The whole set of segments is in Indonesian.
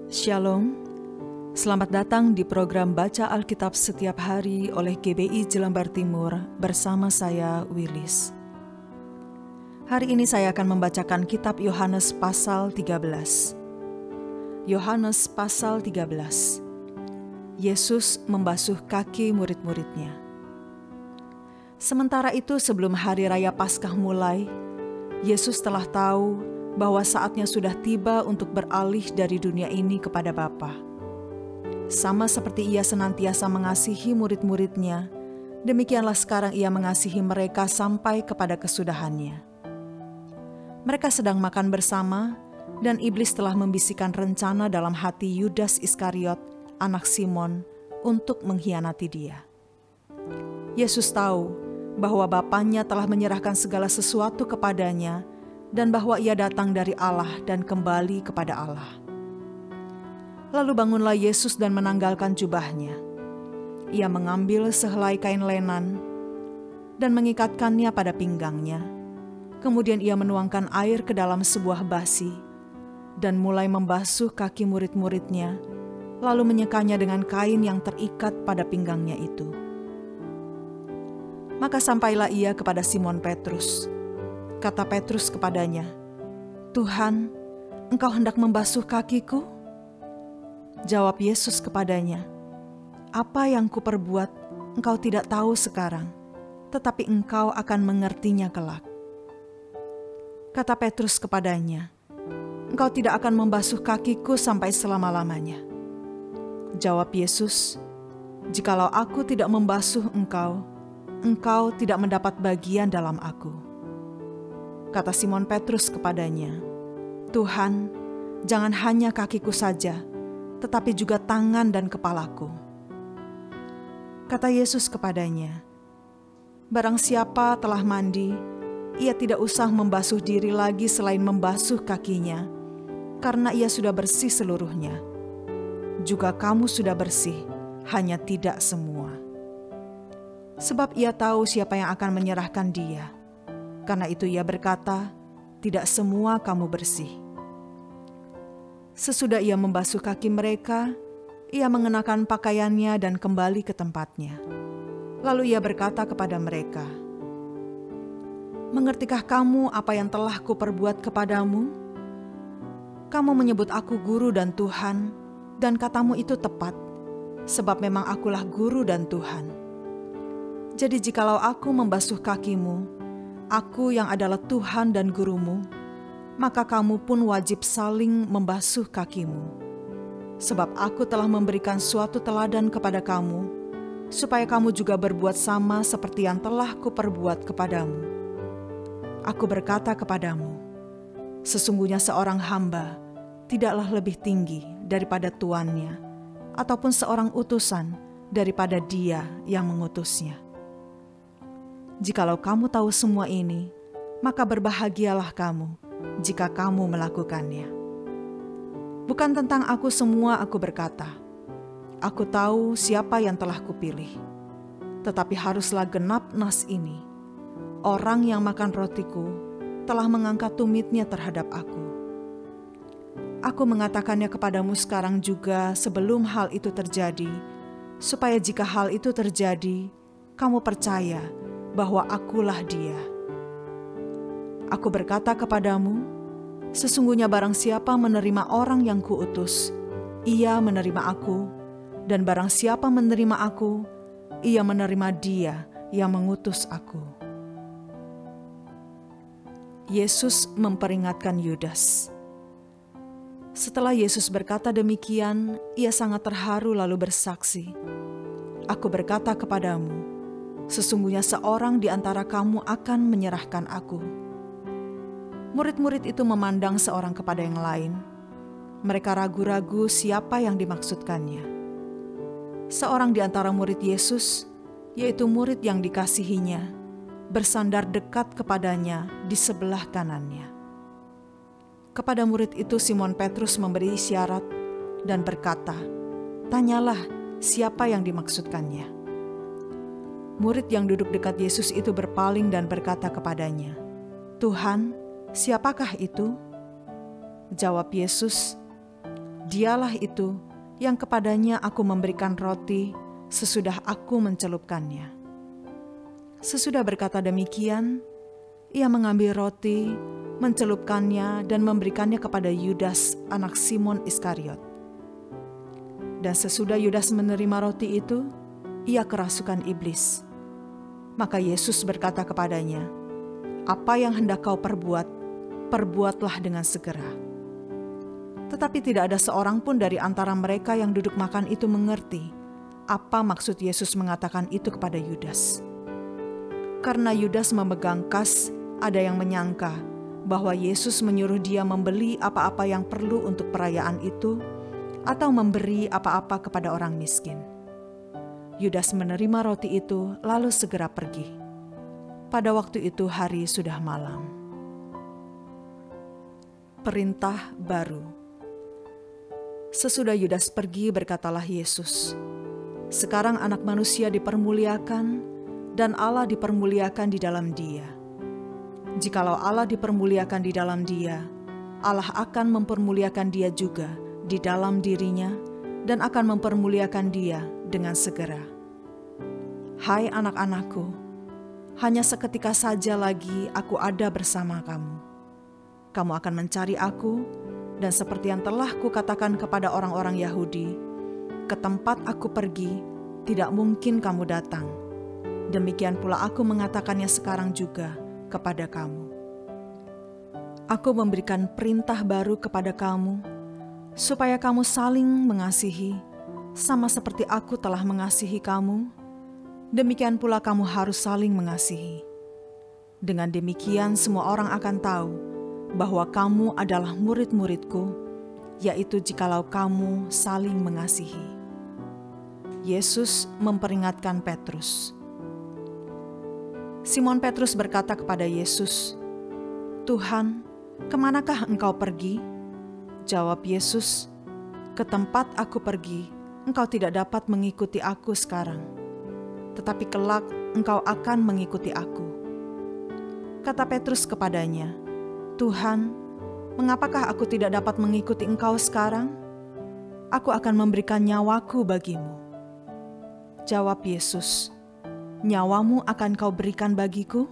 Shalom, selamat datang di program Baca Alkitab Setiap Hari oleh GBI Jelambar Timur bersama saya, Willis. Hari ini saya akan membacakan kitab Yohanes pasal 13. Yohanes pasal 13. Yesus membasuh kaki murid-muridnya. Sementara itu sebelum hari raya Paskah mulai, Yesus telah tahu bahwa saatnya sudah tiba untuk beralih dari dunia ini kepada Bapa. Sama seperti ia senantiasa mengasihi murid-muridnya, demikianlah sekarang ia mengasihi mereka sampai kepada kesudahannya. Mereka sedang makan bersama, dan iblis telah membisikkan rencana dalam hati Yudas Iskariot, anak Simon, untuk mengkhianati dia. Yesus tahu bahwa Bapanya telah menyerahkan segala sesuatu kepadanya, dan bahwa ia datang dari Allah dan kembali kepada Allah. Lalu bangunlah Yesus dan menanggalkan jubahnya. Ia mengambil sehelai kain lenan dan mengikatkannya pada pinggangnya. Kemudian ia menuangkan air ke dalam sebuah basi dan mulai membasuh kaki murid-muridnya, lalu menyekanya dengan kain yang terikat pada pinggangnya itu. Maka sampailah ia kepada Simon Petrus. Kata Petrus kepadanya, "Tuhan, Engkau hendak membasuh kakiku?" Jawab Yesus kepadanya, "Apa yang kuperbuat engkau tidak tahu sekarang, tetapi engkau akan mengertinya kelak." Kata Petrus kepadanya, "Engkau tidak akan membasuh kakiku sampai selama-lamanya." Jawab Yesus, "Jikalau aku tidak membasuh engkau, engkau tidak mendapat bagian dalam aku." Kata Simon Petrus kepadanya, "Tuhan, jangan hanya kakiku saja, tetapi juga tangan dan kepalaku." Kata Yesus kepadanya, "Barang siapa telah mandi, ia tidak usah membasuh diri lagi selain membasuh kakinya, karena ia sudah bersih seluruhnya. Juga kamu sudah bersih, hanya tidak semua." Sebab ia tahu siapa yang akan menyerahkan dia. Karena itu ia berkata, "Tidak semua kamu bersih." Sesudah ia membasuh kaki mereka, ia mengenakan pakaiannya dan kembali ke tempatnya. Lalu ia berkata kepada mereka, "Mengertikah kamu apa yang telah kuperbuat kepadamu? Kamu menyebut aku guru dan Tuhan, dan katamu itu tepat, sebab memang akulah guru dan Tuhan. Jadi jikalau aku membasuh kakimu, aku yang adalah Tuhan dan gurumu, maka kamu pun wajib saling membasuh kakimu. Sebab aku telah memberikan suatu teladan kepada kamu, supaya kamu juga berbuat sama seperti yang telah kuperbuat kepadamu. Aku berkata kepadamu, sesungguhnya seorang hamba tidaklah lebih tinggi daripada tuannya, ataupun seorang utusan daripada dia yang mengutusnya. Jikalau kamu tahu semua ini, maka berbahagialah kamu jika kamu melakukannya. Bukan tentang aku semua aku berkata. Aku tahu siapa yang telah kupilih. Tetapi haruslah genap nas ini. Orang yang makan rotiku telah mengangkat tumitnya terhadap aku. Aku mengatakannya kepadamu sekarang juga sebelum hal itu terjadi, supaya jika hal itu terjadi, kamu percaya bahwa akulah dia. Aku berkata kepadamu, sesungguhnya barang siapa menerima orang yang kuutus, ia menerima aku, dan barang siapa menerima aku, ia menerima dia yang mengutus aku." Yesus memperingatkan Yudas. Setelah Yesus berkata demikian, ia sangat terharu lalu bersaksi, "Aku berkata kepadamu, sesungguhnya seorang di antara kamu akan menyerahkan aku." Murid-murid itu memandang seorang kepada yang lain. Mereka ragu-ragu siapa yang dimaksudkannya. Seorang di antara murid Yesus, yaitu murid yang dikasihinya, bersandar dekat kepadanya di sebelah kanannya. Kepada murid itu Simon Petrus memberi isyarat dan berkata, "Tanyalah siapa yang dimaksudkannya." Murid yang duduk dekat Yesus itu berpaling dan berkata kepadanya, "Tuhan, siapakah itu?" Jawab Yesus, Dialah itu yang kepadanya aku memberikan roti sesudah aku mencelupkannya." Sesudah berkata demikian, ia mengambil roti, mencelupkannya dan memberikannya kepada Yudas, anak Simon Iskariot. Dan sesudah Yudas menerima roti itu, ia kerasukan iblis. Maka Yesus berkata kepadanya, "Apa yang hendak kau perbuat, perbuatlah dengan segera." Tetapi tidak ada seorang pun dari antara mereka yang duduk makan itu mengerti apa maksud Yesus mengatakan itu kepada Yudas. Karena Yudas memegang kas, ada yang menyangka bahwa Yesus menyuruh dia membeli apa-apa yang perlu untuk perayaan itu atau memberi apa-apa kepada orang miskin. Yudas menerima roti itu lalu segera pergi. Pada waktu itu hari sudah malam. Perintah baru. Sesudah Yudas pergi, berkatalah Yesus, "Sekarang Anak Manusia dipermuliakan dan Allah dipermuliakan di dalam Dia. Jikalau Allah dipermuliakan di dalam Dia, Allah akan mempermuliakan Dia juga di dalam dirinya dan akan mempermuliakan Dia dengan segera. Hai anak-anakku, hanya seketika saja lagi aku ada bersama kamu. Kamu akan mencari aku, dan seperti yang telah kukatakan kepada orang-orang Yahudi, ke tempat aku pergi tidak mungkin kamu datang. Demikian pula aku mengatakannya sekarang juga kepada kamu. Aku memberikan perintah baru kepada kamu, supaya kamu saling mengasihi, sama seperti aku telah mengasihi kamu, demikian pula kamu harus saling mengasihi. Dengan demikian semua orang akan tahu bahwa kamu adalah murid-muridku, yaitu jikalau kamu saling mengasihi." Yesus memperingatkan Petrus. Simon Petrus berkata kepada Yesus, "Tuhan, kemanakah engkau pergi?" Jawab Yesus, "Ke tempat aku pergi, engkau tidak dapat mengikuti aku sekarang, tetapi kelak engkau akan mengikuti aku." Kata Petrus kepadanya, "Tuhan, mengapakah aku tidak dapat mengikuti engkau sekarang? Aku akan memberikan nyawaku bagimu." Jawab Yesus, "Nyawamu akan kau berikan bagiku?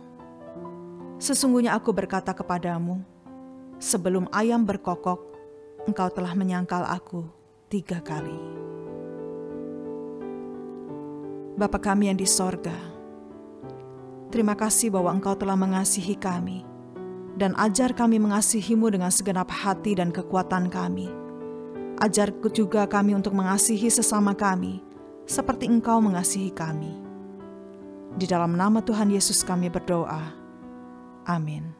Sesungguhnya aku berkata kepadamu, sebelum ayam berkokok, engkau telah menyangkal aku 3 kali." Bapa kami yang di sorga, terima kasih bahwa Engkau telah mengasihi kami, dan ajar kami mengasihi-Mu dengan segenap hati dan kekuatan kami. Ajar juga kami untuk mengasihi sesama kami, seperti Engkau mengasihi kami. Di dalam nama Tuhan Yesus kami berdoa. Amin.